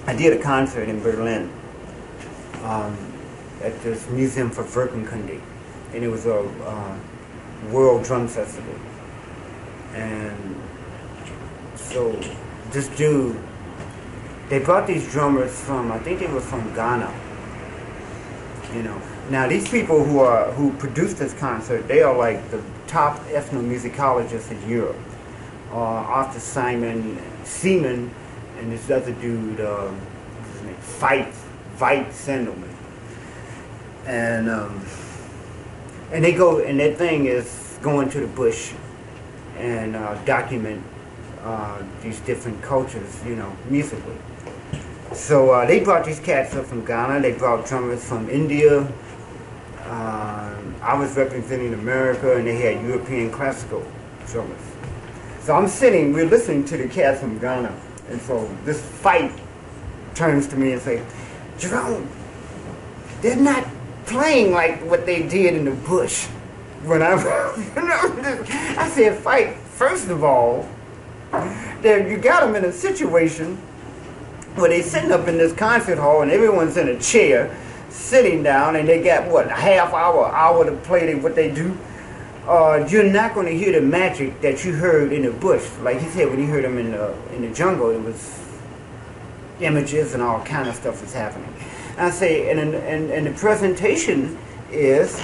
I did a concert in Berlin at this Museum for Werkenkunde, and it was a World Drum Festival. And so this dude, they brought these drummers from, I think they were from Ghana. You know, now these people who produced this concert, they are like the top ethnomusicologists in Europe. Arthur Seaman, and this other dude, what's his name? Veit Sendelman. And they go, and their thing is going to the bush and document these different cultures, you know, musically. So they brought these cats up from Ghana. They brought drummers from India. I was representing America, and they had European classical drummers. So I'm sitting, we're listening to the cats from Ghana, and so this fight turns to me and says, Jerome, they're not playing like what they did in the bush. When I said, fight, first of all, you got them in a situation where they're sitting up in this concert hall and everyone's in a chair, sitting down, and they got, what, a half hour to play what they do. You're not going to hear the magic that you heard in the bush. Like he said, when you heard them in the jungle, it was images and all kind of stuff was happening. And I say, and the presentation is,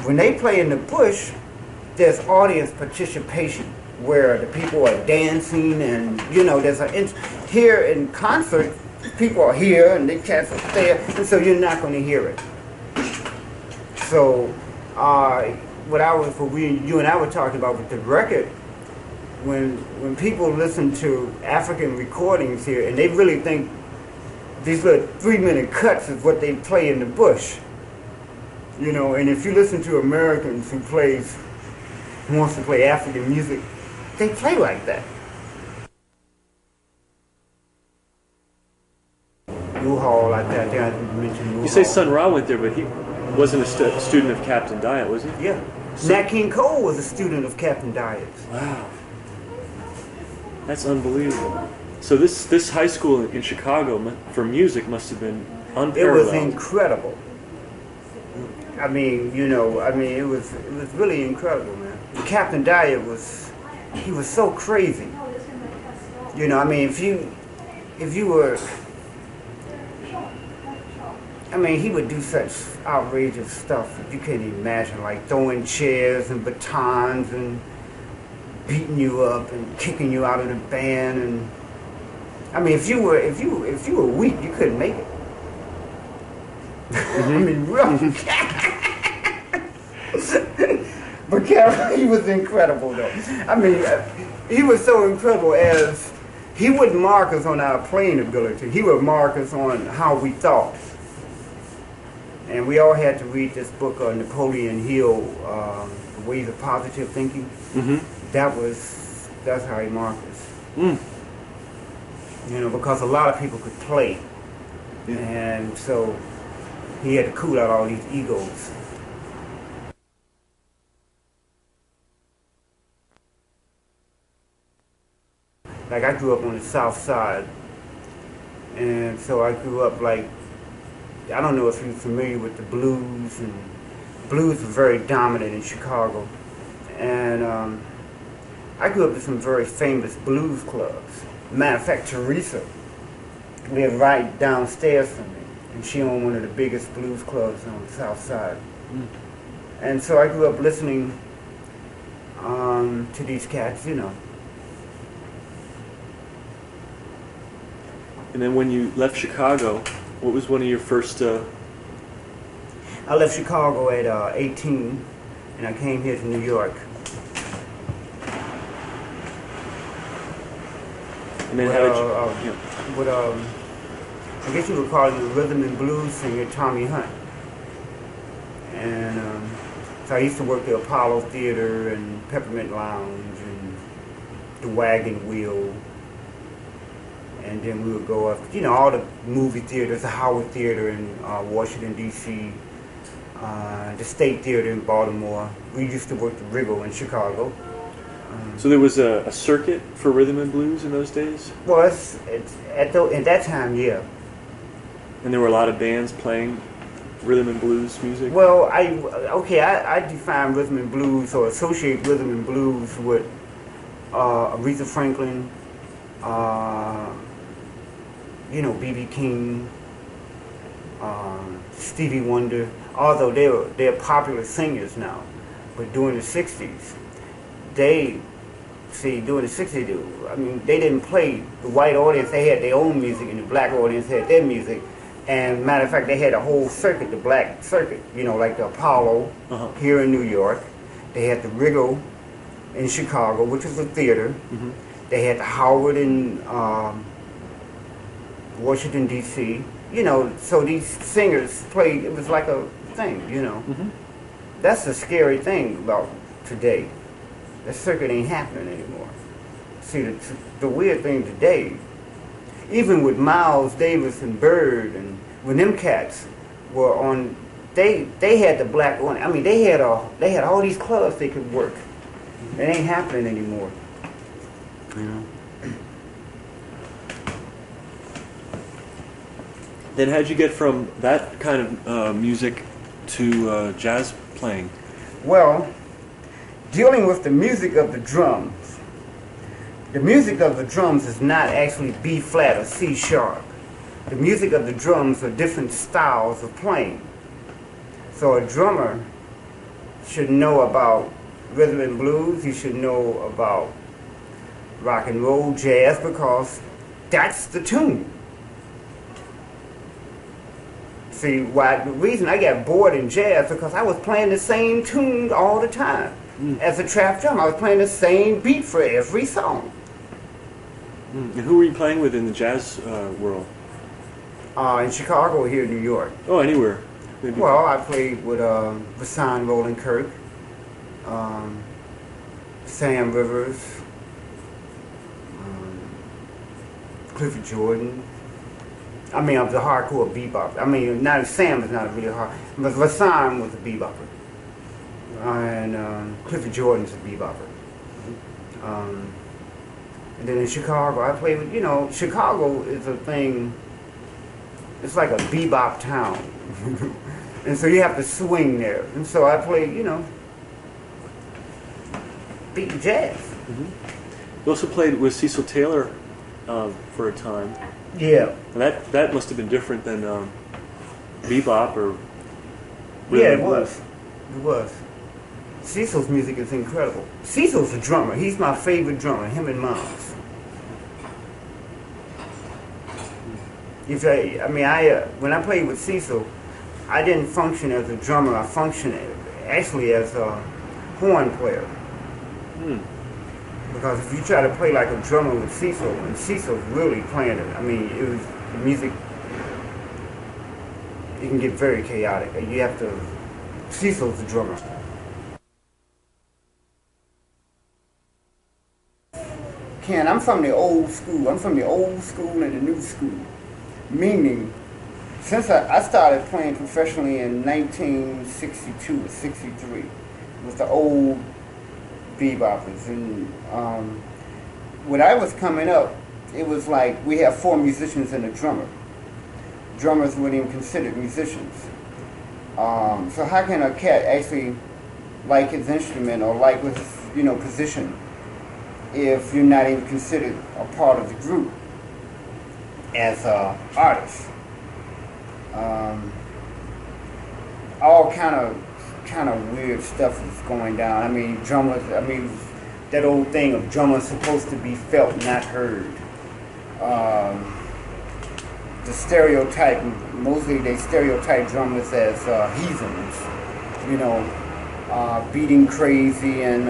when they play in the bush, there's audience participation where the people are dancing, and you know, there's here in concert, people are here and they cats are there, and so you're not going to hear it. So you and I were talking about with the record, when people listen to African recordings here, and they really think these little 3-minute cuts is what they play in the bush, you know. And if you listen to Americans who wants to play African music, they play like that. U-Haul, I think I mentioned U-Haul. You say Sun Ra went there, but he wasn't a student of Captain Dyett, was he? Yeah. Nat King Cole was a student of Captain Dyett. Wow. That's unbelievable. So this high school in Chicago for music must have been unparalleled. It was incredible. I mean, you know, it was really incredible, man. Captain Dyett was so crazy. You know, I mean, if you were, I mean, he would do such outrageous stuff that you can't imagine, like throwing chairs and batons and beating you up and kicking you out of the band. And I mean, if you were weak, you couldn't make it. Mm-hmm. I mean, really. But he was incredible, though. I mean, he was so incredible as he wouldn't mark us on our playing ability. He would mark us on how we thought. And we all had to read this book on Napoleon Hill, The Ways of Positive Thinking. Mm-hmm. That's how he marked us. Mm. You know, because a lot of people could play. Yeah. And so he had to cool out all these egos. Like I grew up on the south side, and so I grew up like, I don't know if you're familiar with the blues, and blues were very dominant in Chicago. And I grew up in some very famous blues clubs. Matter of fact, Teresa lived right downstairs from me, and she owned one of the biggest blues clubs on the south side. Mm. And so I grew up listening to these cats, you know. And then when you left Chicago, what was one of your first... I left Chicago at 18, and I came here to New York. And then how did you... With, I guess you would call him the rhythm and blues singer, Tommy Hunt. And so I used to work the Apollo Theater and Peppermint Lounge and the Wagon Wheel. And then we would go up, you know, all the movie theaters, the Howard Theater in Washington, D.C., the State Theater in Baltimore. We used to work the Wriggle in Chicago. So there was a circuit for rhythm and blues in those days? Well, at that time, yeah. And there were a lot of bands playing rhythm and blues music? Well, I define rhythm and blues or associate rhythm and blues with Aretha Franklin, you know, B.B. King, Stevie Wonder, although they're popular singers now. But during the 60s, during the 60s, I mean, they didn't play the white audience. They had their own music, and the black audience had their music. And matter of fact, they had a whole circuit, the black circuit, you know, like the Apollo here in New York. They had the Wriggle in Chicago, which is a theater. Mm-hmm. They had the Howard in Washington, D.C. You know, so these singers played, it was like a thing, you know. Mm-hmm. That's the scary thing about today. That circuit ain't happening anymore. See, the weird thing today, even with Miles Davis and Bird, and when them cats were on, they had the black one. I mean, they had all these clubs they could work. It ain't happening anymore. You know. Then how'd you get from that kind of music to jazz playing? Well, dealing with the music of the drums. The music of the drums is not actually B flat or C sharp. The music of the drums are different styles of playing. So a drummer should know about rhythm and blues. He should know about rock and roll, jazz, because that's the tune. See, the reason I got bored in jazz because I was playing the same tune all the time. As a trap drummer, I was playing the same beat for every song. And who were you playing with in the jazz world? In Chicago or here in New York? Oh, anywhere. Maybe. Well, I played with Rahsaan Roland Kirk, Sam Rivers, Clifford Jordan. I mean, I was a hardcore bebop. I mean, Sam is not a really hard, but Rahsaan was a bebopper. And Clifford Jordan's a bebopper. And then in Chicago, I played with, you know, Chicago is a thing, it's like a bebop town. And so you have to swing there. And so I played, you know, beat jazz. Mm-hmm. You also played with Cecil Taylor for a time. Yeah. And that must have been different than bebop or... Yeah, it was. It was. Cecil's music is incredible. Cecil's a drummer. He's my favorite drummer, him and Miles. When I played with Cecil, I didn't function as a drummer. I functioned actually as a horn player. Because if you try to play like a drummer with Cecil, and Cecil's really playing it, I mean, it was the music. It can get very chaotic. You have to. Cecil's the drummer. Ken, I'm from the old school. I'm from the old school and the new school. Meaning, since I started playing professionally in 1962 or 63 with the old beboppers. And when I was coming up, it was like we have 4 musicians and a drummer. Drummers weren't even considered musicians. So how can a cat actually like his instrument or like his, position if you're not even considered a part of the group as an artist? All kind of weird stuff is going down. I mean, drummers. I mean, that old thing of drummers supposed to be felt, not heard. The stereotype, mostly they stereotype drummers as heathens, beating crazy and,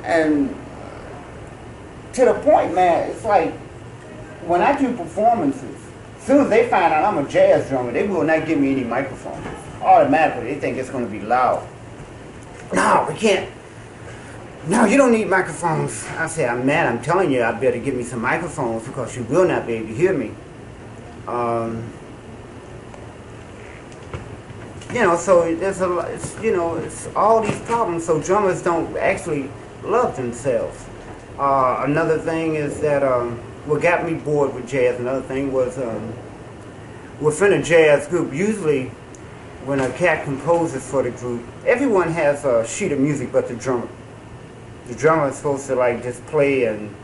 and to the point, man, it's like when I do performances, as soon as they find out I'm a jazz drummer, they will not give me any microphones. Automatically, they think it's going to be loud. No, we can't. No, you don't need microphones. I say, man, I'm telling you, I better give me some microphones because you will not be able to hear me. So there's it's all these problems. So drummers don't actually love themselves. Another thing is that what got me bored with jazz. Another thing was within a jazz group. Usually, when a cat composes for the group, everyone has a sheet of music, but the drummer. The drummer is supposed to just play and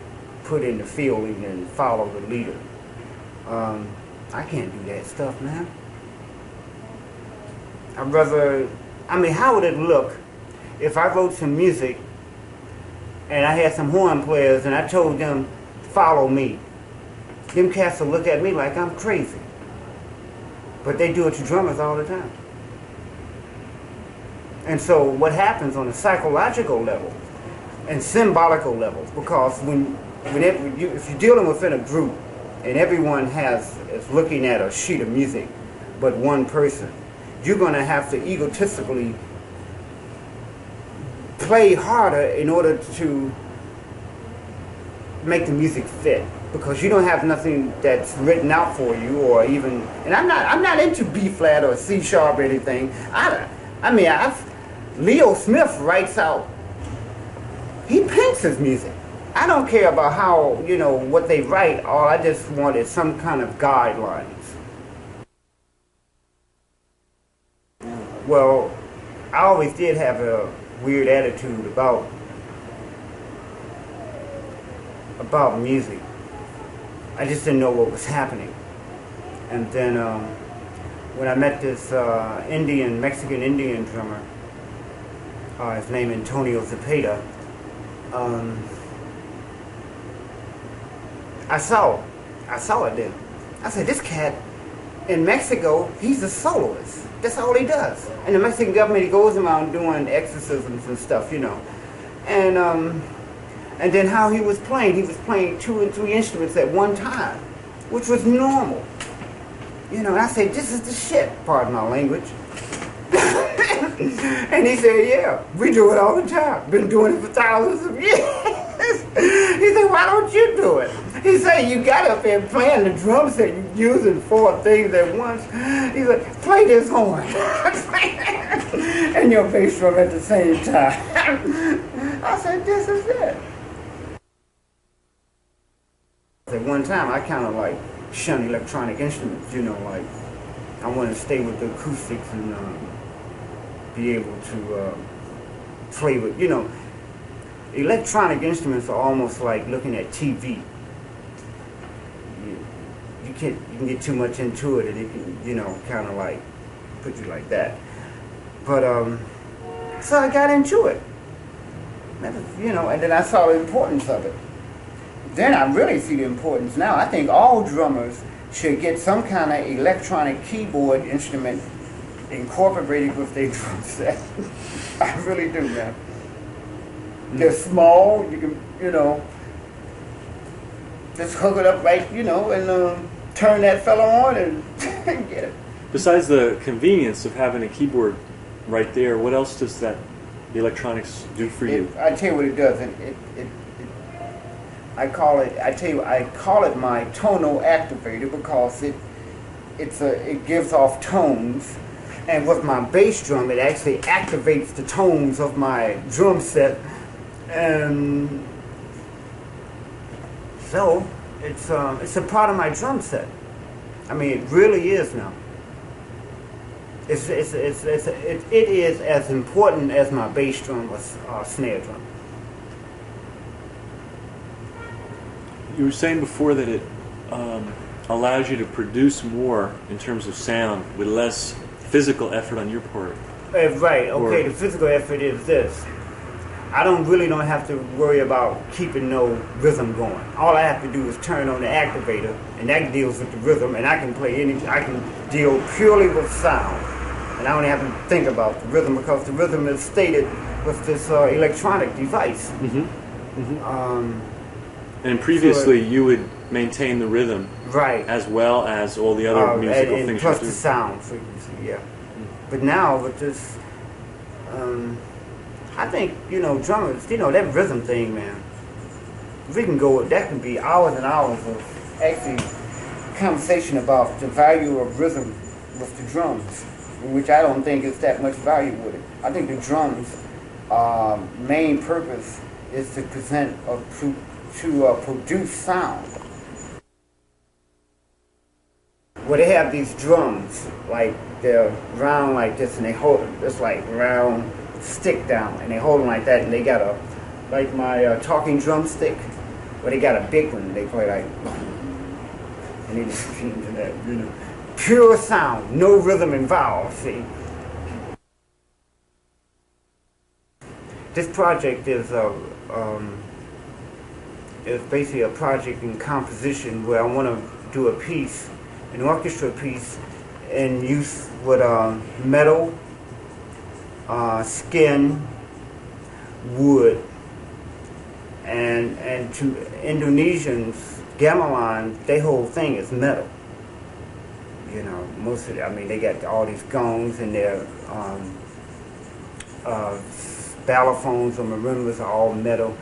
put in the feeling and follow the leader. I can't do that stuff, man. How would it look if I wrote some music and I had some horn players and I told them, follow me? Them cats will look at me like I'm crazy. But they do it to drummers all the time. And so what happens on a psychological level and symbolical levels, because if you're dealing within a group and everyone is looking at a sheet of music but one person, you're going to have to egotistically play harder in order to make the music fit, because you don't have nothing that's written out for you, or even, and I'm not into B flat or C sharp or anything. Leo Smith writes out, he paints his music. I don't care about how, what they write. All I just want is some kind of guidelines. Well, I always did have a weird attitude about music. I just didn't know what was happening. And then when I met this Mexican Indian drummer, his name Antonio Zepeda, I saw it then. I said, this cat in Mexico, he's a soloist. That's all he does. And the Mexican government, he goes around doing exorcisms and stuff, And then how he was playing 2 and 3 instruments at one time, which was normal. And I said, this is the shit, pardon my language. And he said, yeah, we do it all the time. Been doing it for thousands of years. He said, why don't you do it? He said, you got up there playing the drum set, you're using 4 things at once. He said, play this horn. And your bass drum at the same time. I said, this is it. At one time, I kind of shun electronic instruments, I want to stay with the acoustics and be able to play with, electronic instruments are almost like looking at TV. You can get too much into it and it can, kind of put you like that. But, so I got into it, and then I saw the importance of it. Then I really see the importance now. I think all drummers should get some kind of electronic keyboard instrument incorporated with their drum set. I really do, man. They're small. You can, just hook it up right, and turn that fella on and get it. Besides the convenience of having a keyboard right there, what else does that electronics do for you? I tell you what it does. It I call it. I tell you, I call it my tonal activator because it gives off tones, and with my bass drum, it actually activates the tones of my drum set, and so it's a part of my drum set. I mean, it really is now. It is as important as my bass drum or snare drum. You were saying before that it allows you to produce more in terms of sound with less physical effort on your part. Right, okay, the physical effort is this. I don't have to worry about keeping no rhythm going. All I have to do is turn on the activator, and that deals with the rhythm, and I can deal purely with sound. And I don't have to think about the rhythm because the rhythm is stated with this electronic device. And previously, you would maintain the rhythm, right, as well as all the other musical and things. Plus the sound frequency, yeah. But now with this, I think drummers, that rhythm thing, man. We can go. That can be hours and hours of actually conversation about the value of rhythm with the drums, which I don't think is that much value with it. I think the drums' main purpose is to present to produce sound. Well, they have these drums, like they're round like this, and they hold this like round stick down, and they hold them like that, and they got like my talking drumstick, where they got a big one, they play like, and they just into that, pure sound, no rhythm involved. See, this project is basically a project in composition where I want to do a piece, an orchestra piece, in use with metal, skin, wood, and to Indonesians, gamelan, their whole thing is metal. Most of it, they got all these gongs and their balafons or marimbas are all metal.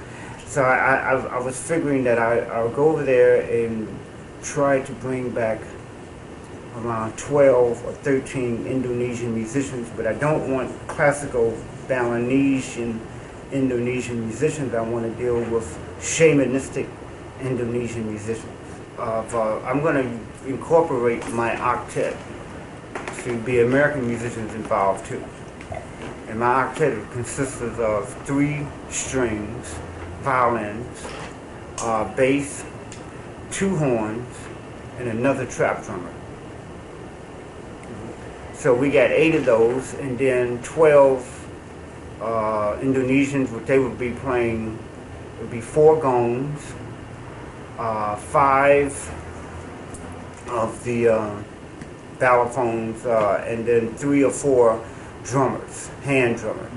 So I was figuring that I'll go over there and try to bring back around 12 or 13 Indonesian musicians, but I don't want classical Balinese Indonesian musicians. I want to deal with shamanistic Indonesian musicians. I'm going to incorporate my octet to be American musicians involved too. And my octet consists of 3 strings, violins, bass, 2 horns, and another trap drummer. So we got 8 of those, and then 12 Indonesians. What they would be playing would be 4 gongs, 5 of the balafons, and then 3 or 4 drummers, hand drummers.